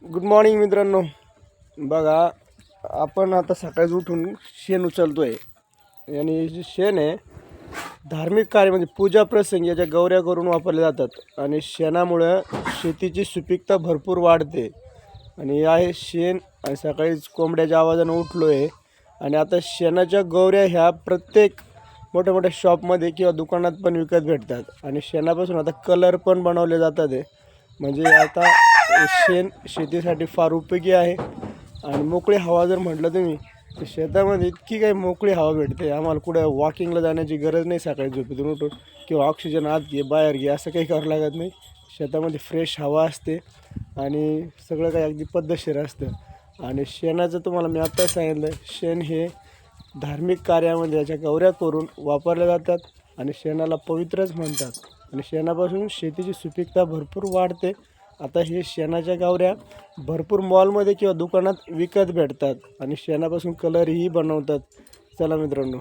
Good morning मित्रांनो. बघा, आपण आता सकाळी उठून शेण उचलतो आहे आणि जे शेण आहे धार्मिक कार्य म्हणजे पूजा प्रसंगी याच्या गौऱ्या करून वापरले जातात आणि शेणामुळे शेतीची सुपीकता भरपूर वाढते. आणि आहे शेण आणि सकाळीच कोंबड्याच्या आवाजाने उठलो आहे आणि आता शेणाच्या गौऱ्या ह्या प्रत्येक मोठ्या मोठ्या शॉपमध्ये किंवा दुकानात पण विकत भेटतात आणि शेणापासून आता कलर पण बनवले जातात आहे. म्हणजे आता शेण शेतीसाठी फार उपयोगी आहे. आणि मोकळी हवा जर म्हटलं तुम्ही तर शेतामध्ये इतकी काही मोकळी हवा भेटते, आम्हाला कुठं वॉकिंगला जाण्याची गरज नाही. सकाळी झोपेतून उठून किंवा ऑक्सिजन आत घे बाहेर घे असं काही करावं लागत नाही. शेतामध्ये फ्रेश हवा असते आणि सगळं काही अगदी पद्धतशीर असतं. आणि शेणाचं तुम्हाला मी आत्ता सांगितलं, शेण हे धार्मिक कार्यामध्ये याच्या गौऱ्या करून वापरल्या जातात आणि शेणाला पवित्रच म्हणतात. आणि शेणापासून शेतीची सुपीकता भरपूर वाढते. आता हे शेणाच्या गौऱ्या भरपूर मॉलमध्ये किंवा दुकानात विकत भेटतात आणि शेणापासून कलरही बनवतात. चला मित्रांनो.